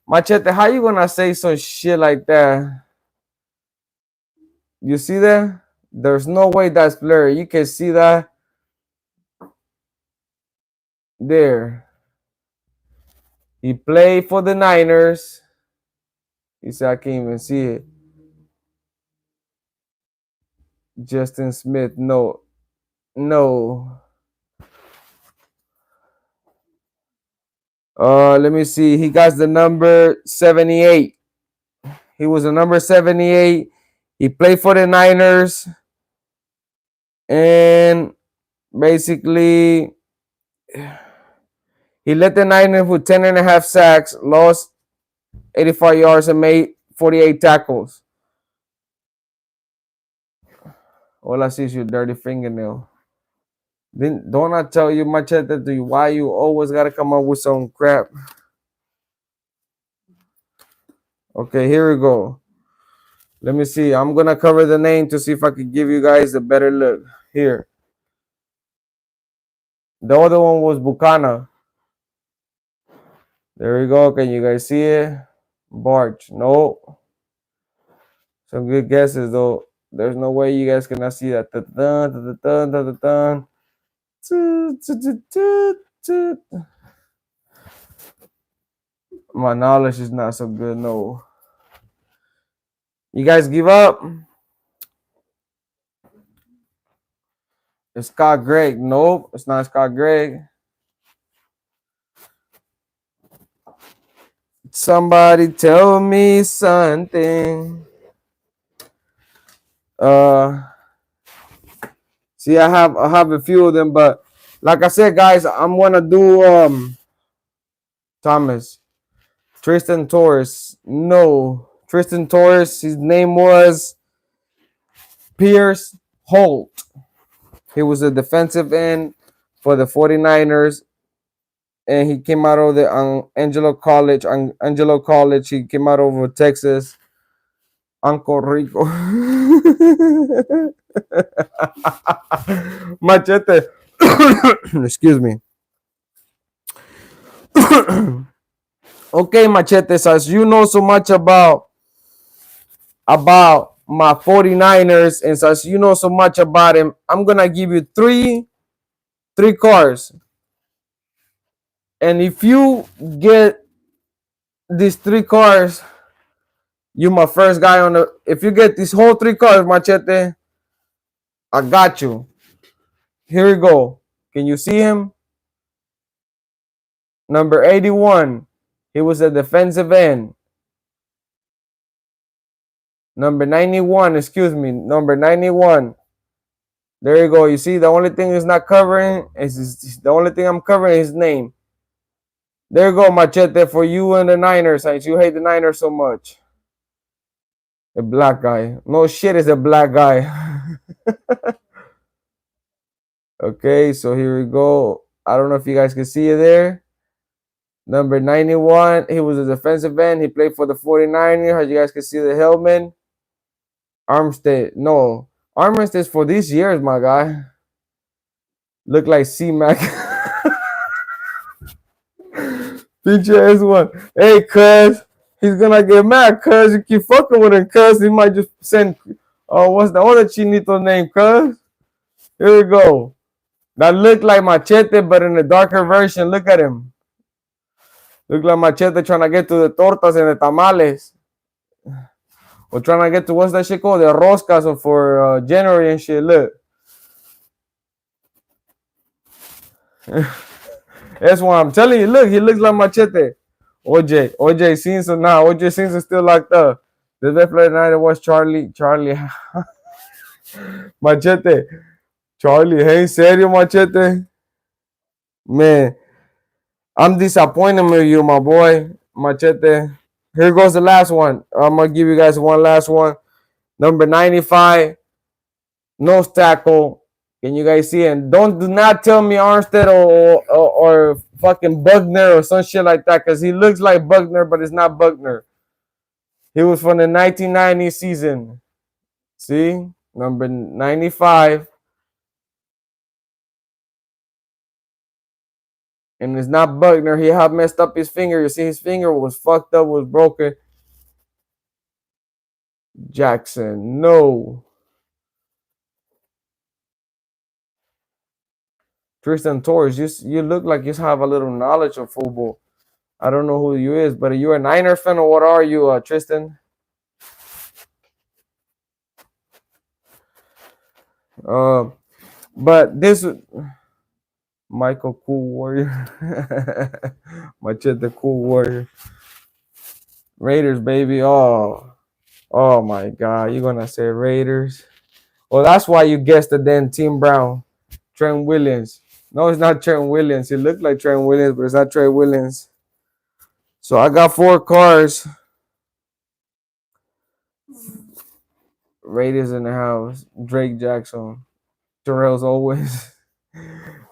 Machete, how you gonna say some shit like that? You see that? There's no way that's blurry. You can see that there. He played for the Niners. He said I can't even see it. Justin Smith. No. Let me see. He got the number 78. He was the number 78. He played for the Niners. And basically, he led the Niners with 10.5 sacks, lost 85 yards, and made 48 tackles. All I see is your dirty fingernail. Then don't I tell you, Machete, to you why you always gotta come up with some crap? Okay, here we go. Let me see. I'm gonna cover the name to see if I can give you guys a better look. Here. The other one was Bucana. There we go. Can you guys see it? Barge. No. Some good guesses though. There's no way you guys cannot see that. My knowledge is not so good. No. You guys give up? It's Scott Gregg. Nope, it's not Scott Gregg. Somebody tell me something. See, I have a few of them, but like I said, guys, I'm gonna do Thomas. Tristan Torres. No. Tristan Torres, his name was Pierce Holt. He was a defensive end for the 49ers. And he came out of the Angelo College. Angelo College. He came out of Texas. Uncle Rico. Machete. Excuse me. Okay, Machete, since you know so much about my 49ers and since you know so much about him, I'm going to give you three cars. And if you get these three cars, you my first guy on the. If you get these whole three cars, Machete, I got you. Here we go. Can you see him? Number 81. He was a defensive end. Number 91. Excuse me. Number 91. There you go. You see, the only thing is not covering the only thing I'm covering is his name. There you go, Machete, for you and the Niners, since you hate the Niners so much. A black guy. No shit, is a black guy. Okay, so here we go. I don't know if you guys can see it there. Number 91, he was a defensive end. He played for the 49ers. As you guys can see the helmet. Armstead. No. Armstead is for these years, my guy. Look like C-Mac. Feature S1. Hey, cuz. He's gonna get mad, cuz. You keep fucking with him, cuz. He might just send. Oh, what's the other chinito name, cuz? Here we go. That look like Machete, but in a darker version. Look at him. Look like Machete trying to get to the tortas and the tamales. Or trying to get to, what's that shit called? The roscas for January and shit. Look. That's why I'm telling you. Look, he looks like Machete. OJ Simpson. Nah, OJ Simpson still locked up. The left player tonight was Charlie. Machete. Charlie, hey, serio, Machete? Man, I'm disappointed with you, my boy. Machete. Here goes the last one. I'm going to give you guys one last one. Number 95. Nose tackle. Can you guys see it? And do not tell me Armstead or fucking Buckner or some shit like that, because he looks like Buckner, but it's not Buckner. He was from the 1990 season. See? Number 95. And it's not Buckner. He had messed up his finger. You see, his finger was fucked up, was broken. Jackson, no. Tristan Torres, you look like you have a little knowledge of football. I don't know who you is, but are you a Niner fan or what are you, Tristan? But this Michael Cool Warrior. Machete Cool Warrior. Raiders, baby. Oh my God. You're gonna say Raiders. Well, that's why you guessed the damn Tim Brown. Trent Williams. No, it's not Trent Williams. It looked like Trent Williams, but it's not Trent Williams. So I got 4 cars. Raiders in the house. Drake Jackson. Terrell's always.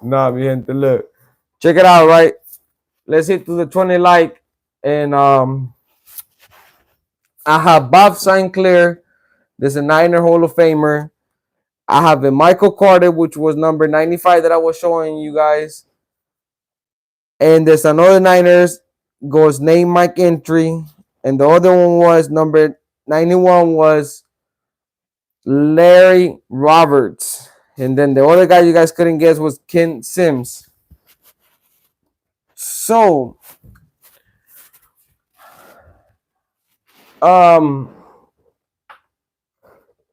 Nah, mi gente, look. Check it out, right? Let's hit to the 20 like. And I have Bob Sinclair There's a Niner Hall of Famer. I have a Michael Carter, which was number 95 that I was showing you guys. And there's another Niners goes name Mike entry. And the other one was number 91 was Larry Roberts. And then the other guy you guys couldn't guess was Ken Sims. So, um,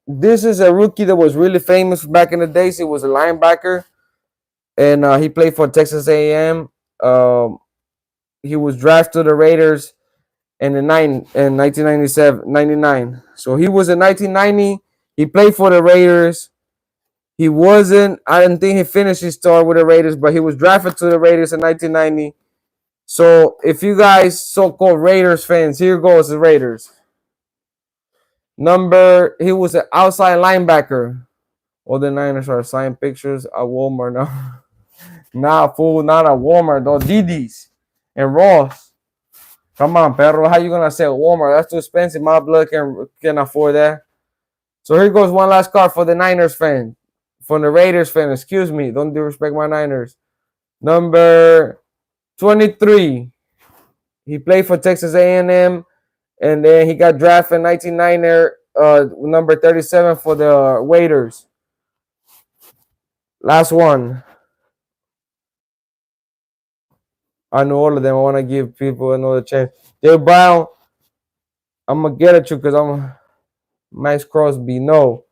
this is a rookie that was really famous back in the days. He was a linebacker, and he played for Texas A&M. He was drafted to the Raiders in 1997, 99. So he was in 1990. He played for the Raiders. He wasn't. I didn't think he finished his story with the Raiders, but he was drafted to the Raiders in 1990. So if you guys so-called Raiders fans, here goes the Raiders. He was an outside linebacker. All the Niners are signing pictures at Walmart now. Nah, fool, not at Walmart, though. DD's and Ross. Come on, Pedro. How you gonna sell Walmart? That's too expensive. My blood can afford that. So here goes one last card for the Niners fan. For the Raiders fan, excuse me. Don't disrespect my Niners. Number 23. He played for Texas A&M, and then he got drafted in 1990, number 37 for the Raiders. Last one. I know all of them. I want to give people another chance. Jay Brown, I'm going to get at you because I'm Max Crosby. No.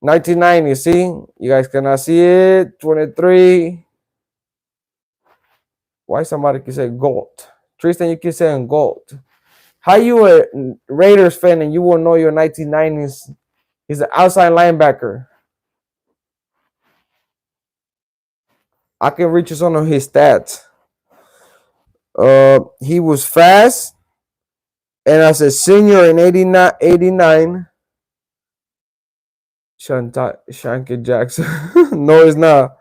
1990, see? You guys cannot see it. 23. Why somebody can say gold? Tristan, you keep saying gold. How you a Raiders fan and you won't know your 1990s? He's an outside linebacker. I can reach some of his stats. He was fast, and as a senior in 89, Shanky Jackson. No, it's not.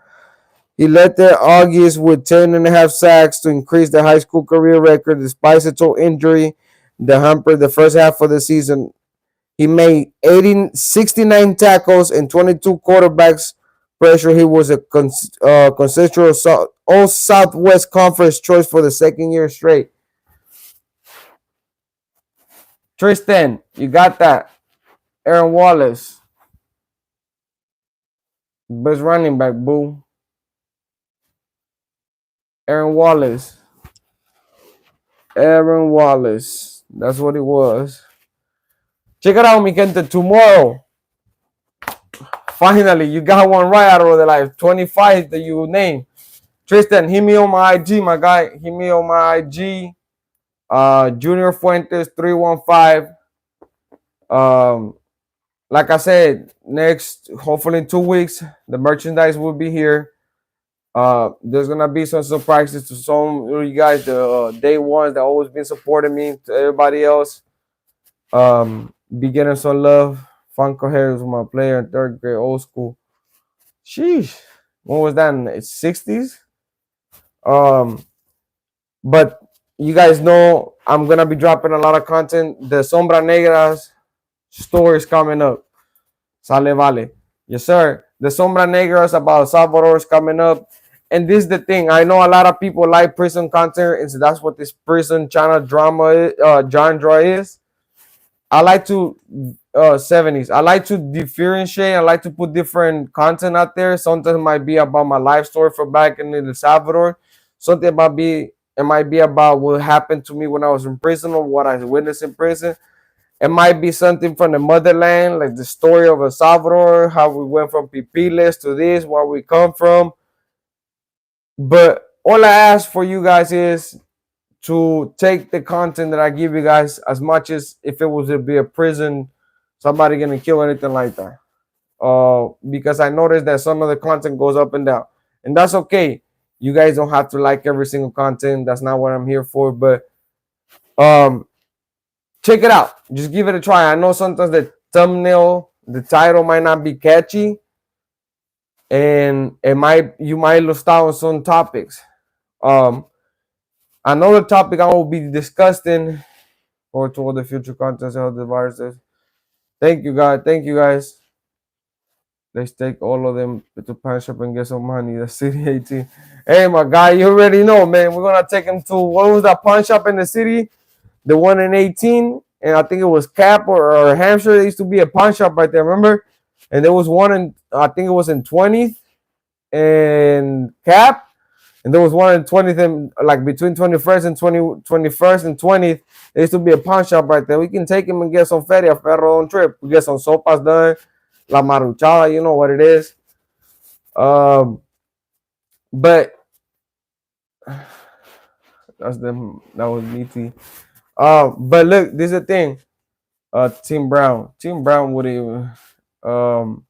He led the Augies with 10 and a half sacks to increase the high school career record despite a toe injury that hampered the first half of the season. He made 69 tackles and 22 quarterbacks pressure. He was a consensual All Southwest Conference choice for the second year straight. Tristan, you got that. Aaron Wallace. Best running back, boo. Aaron Wallace. Aaron Wallace. That's what it was. Check it out, mi gente. Tomorrow, finally, you got one right out of the life. 25 that you name. Tristan, hit me on my IG, my guy. Hit me on my IG. Junior Fuentes 315. Like I said, hopefully in 2 weeks, the merchandise will be here. There's gonna be some surprises to some of you guys, the day ones that always been supporting me. To everybody else, be getting some love. Funko Harris was my player in 3rd grade, old school. Sheesh, when was that? In the 60s. But you guys know I'm gonna be dropping a lot of content. The Sombra Negras store is coming up. Sale vale. Yes, sir. The Sombra Negras about Salvador is coming up. And this is the thing. I know a lot of people like prison content, and so that's what this prison China drama genre is. I like to 70s. I like to differentiate. I like to put different content out there. Sometimes it might be about my life story for back in El Salvador. Something it might be about what happened to me when I was in prison or what I witnessed in prison. It might be something from the motherland, like the story of El Salvador, how we went from Pipiles to this, where we come from. But all I ask for you guys is to take the content that I give you guys as much as if it was to be a prison, somebody gonna kill anything like that. Because I noticed that some of the content goes up and down, and that's okay. You guys don't have to like every single content. That's not what I'm here for. But check it out. Just give it a try. I know sometimes the thumbnail, the title might not be catchy, and you might lose out on some topics. Another topic I will be discussing or to all the future contents of the viruses. Thank you, guys. Thank you, guys. Let's take all of them to pawn shop and get some money. The city 18. Hey, my guy, you already know, man. We're gonna take him to what was that pawn shop in the city? The one in 18, and I think it was Cap or Hampshire. There used to be a pawn shop right there, remember? And there was one in I think it was in 20th and Cap, and there was one in 20th and like between 21st and 21st and 20th. There used to be a pawn shop right there. We can take him and get some feria perro on trip. We get some sopas done, la maruchada, you know what it is. Um, but that's them. That was BT. But look, this is the thing. Team Brown. Team Brown would even. Um,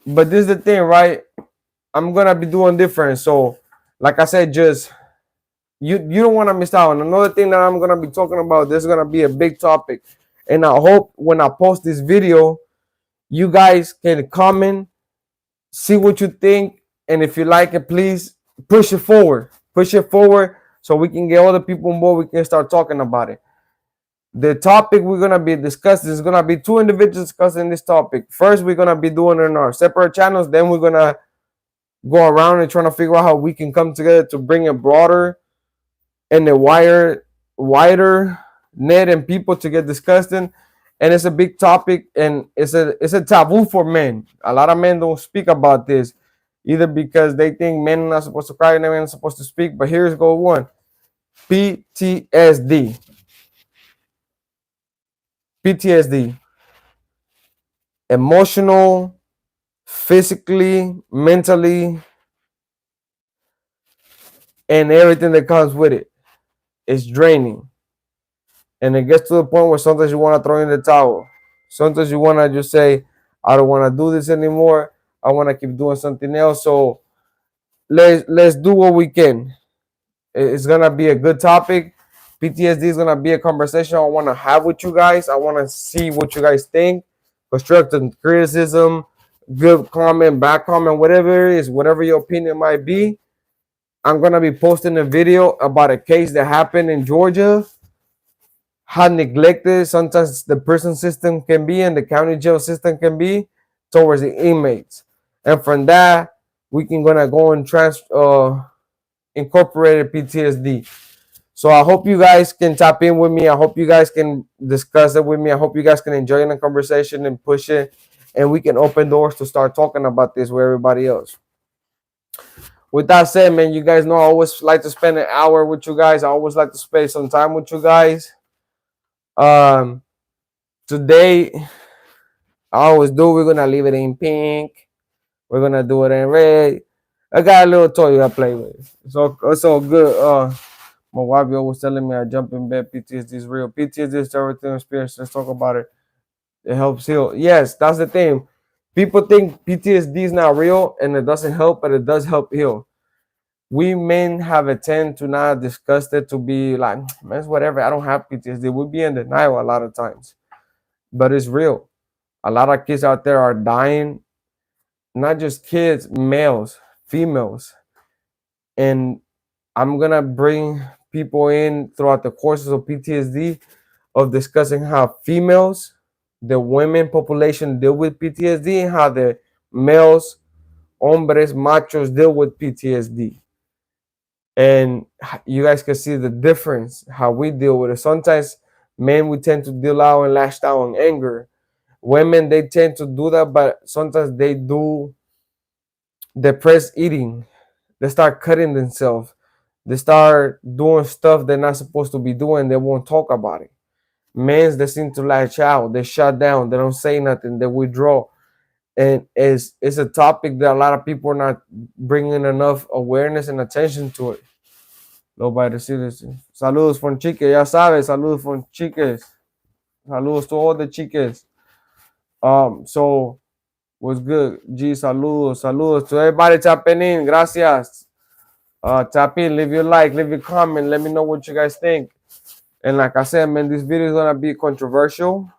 but this is the thing, right? I'm gonna be doing different. So, like I said, just you don't want to miss out. And another thing that I'm gonna be talking about. This is gonna be a big topic, and I hope when I post this video, you guys can comment, see what you think, and if you like it, please push it forward. Push it forward so we can get other people on board. We can start talking about it. The topic we're gonna be discussing is gonna be two individuals discussing this topic. First, we're gonna be doing it in our separate channels. Then we're gonna go around and trying to figure out how we can come together to bring it broader and a wider net and people to get discussing. And it's a big topic, and it's a taboo for men. A lot of men don't speak about this, either because they think men are not supposed to cry and men are supposed to speak. But here's go one: PTSD. PTSD. Emotional, physically, mentally, and everything that comes with it. It's draining. And it gets to the point where sometimes you want to throw in the towel. Sometimes you want to just say, I don't want to do this anymore. I want to keep doing something else. So let's do what we can. It's gonna be a good topic. PTSD is gonna be a conversation I want to have with you guys. I want to see what you guys think. Constructive criticism, good comment, bad comment, whatever it is, whatever your opinion might be. I'm gonna be posting a video about a case that happened in Georgia. How neglected sometimes the prison system can be and the county jail system can be towards the inmates. And from that, we can gonna go and incorporate PTSD. So I hope you guys can tap in with me. I hope you guys can discuss it with me. I hope you guys can enjoy the conversation and push it, and we can open doors to start talking about this with everybody else. With that said, man, you guys know I always like to spend an hour with you guys. I always like to spend some time with you guys. Um, Today, I always do. We're gonna leave it in pink. We're gonna do it in red. I got a little toy I play with. So it's all good. My wife always telling me I jump in bed. PTSD is real. PTSD is everything experience. Let's talk about it. It helps heal. Yes, that's the thing. People think PTSD is not real and it doesn't help, but it does help heal. We men have a tend to not discuss it, to be like, man, it's whatever. I don't have PTSD. We'll be in denial a lot of times, but it's real. A lot of kids out there are dying, not just kids, males, females. And I'm going to bring people in throughout the courses of PTSD of discussing how females, the women population deal with PTSD, and how the males, hombres, machos deal with PTSD. And you guys can see the difference, how we deal with it. Sometimes men, we tend to deal out and lash out on anger. Women, they tend to do that, but sometimes they do depressed eating. They start cutting themselves. They start doing stuff they're not supposed to be doing. They won't talk about it. Men, they seem to latch out. They shut down. They don't say nothing. They withdraw. And it's a topic that a lot of people are not bringing enough awareness and attention to it. Nobody see this. Saludos from Chique. Ya sabes. Saludos from Chiques. Saludos to all the Chiques. So what's good? G, saludos, saludos to everybody tapping in. Gracias. Tap in, leave your like, leave your comment. Let me know what you guys think. And like I said, man, this video is gonna be controversial.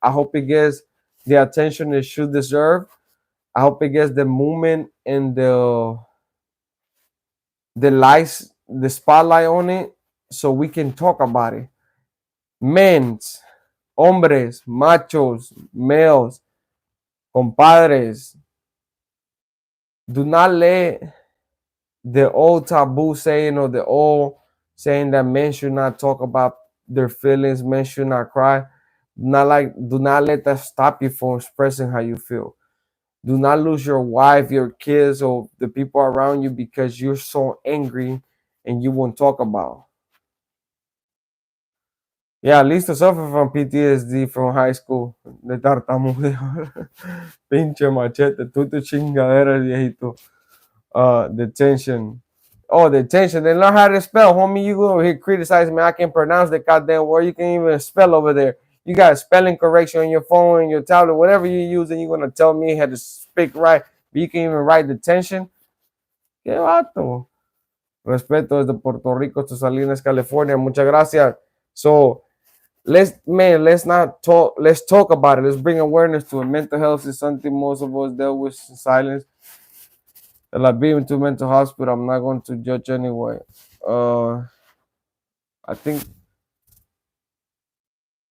I hope it gets the attention it should deserve. I hope it gets the movement and the lights, the spotlight on it, so we can talk about it. Men, hombres, machos, males, compadres, do not let the old taboo saying or the old saying that men should not talk about their feelings, men should not cry. Do not let that stop you from expressing how you feel. Do not lose your wife, your kids, or the people around you because you're so angry and you won't talk about. Yeah, at least I suffer from PTSD from high school. De tartamudeo. Pinche machete, tú tu chingadera, viejito. Detention. Oh, detention. They learn how to spell, homie. You go over here criticize me. I can pronounce the goddamn word. You can even spell over there. You got a spelling correction on your phone, your tablet, whatever you're using. You're gonna tell me how to speak right, but you can even write detention. Qué vato. Respeto desde Puerto Rico to Salinas, California. Muchas gracias. So let's not talk. Let's talk about it. Let's bring awareness to it. Mental health is something most of us deal with in silence. I've been to mental hospital. I'm not going to judge anyway. I think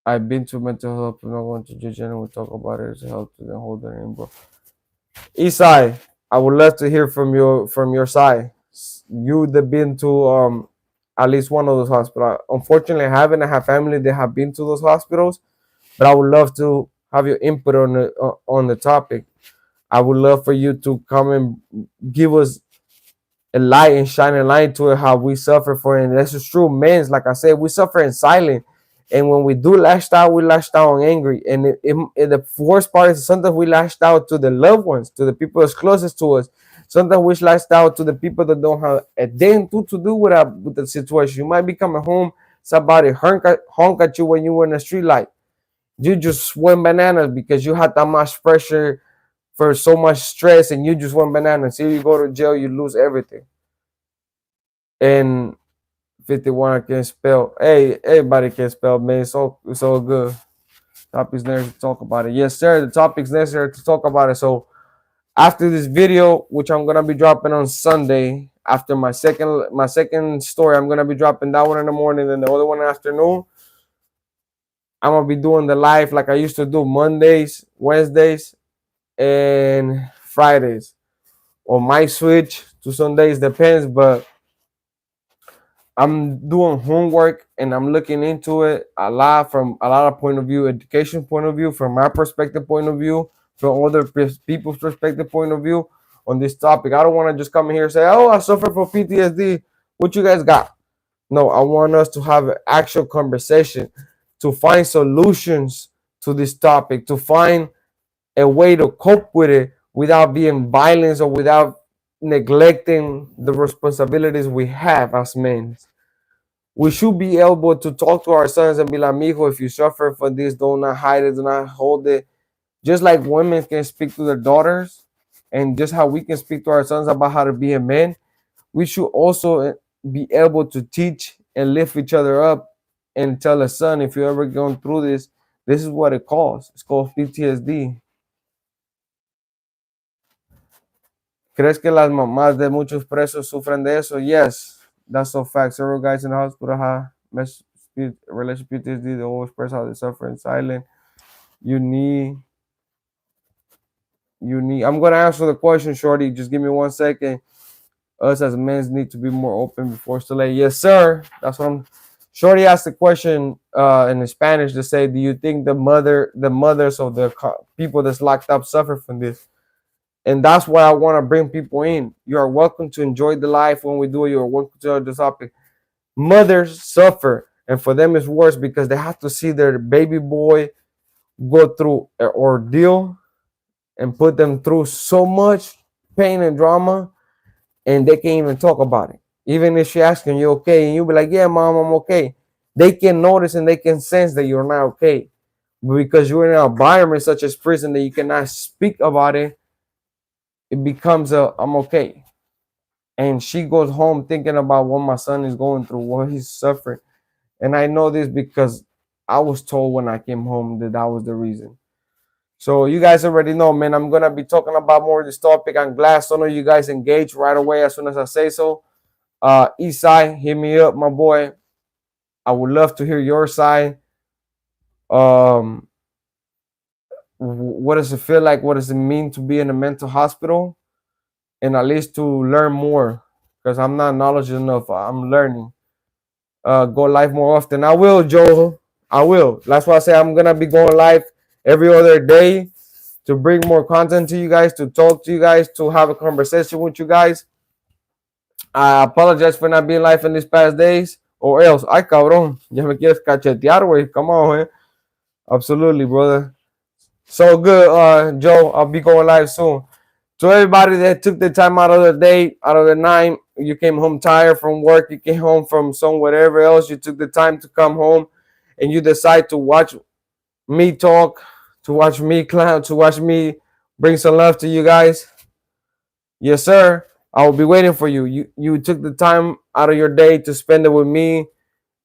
I've been to mental health. I'm not going to judge anyone. Talk about it. It's help to the hold their name, bro. Isai, I would love to hear from your side. You that been to at least one of those hospitals. Unfortunately, I haven't. I have family that have been to those hospitals, but I would love to have your input on the topic. I would love for you to come and give us a light and shine a light to it how we suffer for it. And this is true. Men, like I said, we suffer in silence. And when we do lash out, we lash out angry. And the worst part is sometimes we lashed out to the loved ones, to the people that's closest to us. Sometimes we lashed out to the people that don't have a damn to do with the situation. You might be coming home, somebody honk at you when you were in the street light. You just went bananas because you had that much pressure for so much stress and you just went bananas. See, you go to jail, you lose everything. And 51 I can spell. Hey, everybody can spell, man. It's all good. Topics necessary to talk about it. Yes, sir. The topics necessary to talk about it. So after this video, which I'm gonna be dropping on Sunday, after my second story, I'm gonna be dropping that one in the morning and the other one in the afternoon. I'm gonna be doing the live like I used to do Mondays, Wednesdays, and Fridays. Or might switch to Sundays, depends, but I'm doing homework and I'm looking into it a lot from a lot of point of view, education point of view, from my perspective point of view, from other people's perspective point of view on this topic. I don't want to just come in here and say, "Oh, I suffer from PTSD. What you guys got?" No, I want us to have an actual conversation, to find solutions to this topic, to find a way to cope with it without being violent or without neglecting the responsibilities we have as men. We should be able to talk to our sons and be like, mijo, if you suffer for this, do not hide it, do not hold it. Just like women can speak to their daughters, and just how we can speak to our sons about how to be a man, we should also be able to teach and lift each other up and tell a son, if you're ever going through this, this is what it calls. It's called PTSD. ¿Crees que las mamás de muchos presos sufren de eso? Yes, that's a fact. Several guys in the hospital have relationship PTSD. They always express how they suffer in silence. You need. I'm gonna answer the question, Shorty. Just give me 1 second. Us as men need to be more open before it's too late. Yes, sir. That's what I'm. Shorty asked the question in Spanish to say, "Do you think the mothers of the people that's locked up suffer from this?" And that's why I want to bring people in. You are welcome to enjoy the life when we do it. You are welcome to enjoy the topic. Mothers suffer, and for them it's worse because they have to see their baby boy go through an ordeal and put them through so much pain and drama, and they can't even talk about it. Even if she asking you okay, and you be like, "Yeah, mom, I'm okay." They can notice and they can sense that you're not okay, but because you're in an environment such as prison that you cannot speak about it, it becomes a I'm okay. And she goes home thinking about what my son is going through, what he's suffering. And I know this because I was told when I came home that that was the reason. So you guys already know, man, I'm going to be talking about more of this topic. I'm glad some of you guys engage right away as soon as I say so. Eastside, hit me up, my boy. I would love to hear your side. Um, what does it feel like? What does it mean to be in a mental hospital? And at least to learn more, because I'm not knowledgeable enough. I'm learning. Go live more often. I will, Joe. I will. That's why I say I'm gonna be going live every other day to bring more content to you guys, to talk to you guys, to have a conversation with you guys. I apologize for not being live in these past days. Or else, ay cabrón, ya me quieres cachetear, güey. Come on, man. Absolutely, brother. So good, Joe. I'll be going live soon. To everybody that took the time out of the day, out of the night, you came home tired from work, you came home from some whatever else, you took the time to come home and you decide to watch me talk, to watch me clown, to watch me bring some love to you guys. Yes, sir. I will be waiting for you. You took the time out of your day to spend it with me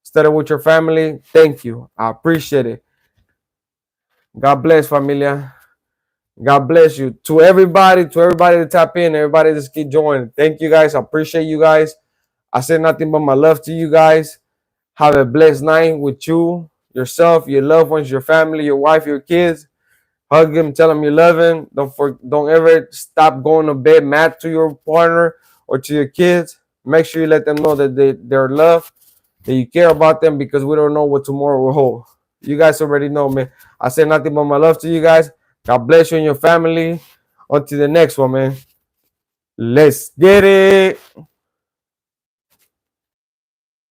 instead of with your family. Thank you. I appreciate it. God bless, familia. God bless you. To everybody to tap in, everybody just keep joining. Thank you guys. I appreciate you guys. I say nothing but my love to you guys. Have a blessed night with you, yourself, your loved ones, your family, your wife, your kids. Hug them, tell them you love them. Don't ever stop going to bed mad to your partner or to your kids. Make sure you let them know that they're loved, that you care about them, because we don't know what tomorrow will hold. You guys already know, man. I say nothing but my love to you guys. God bless you and your family. On to the next one, man. Let's get it.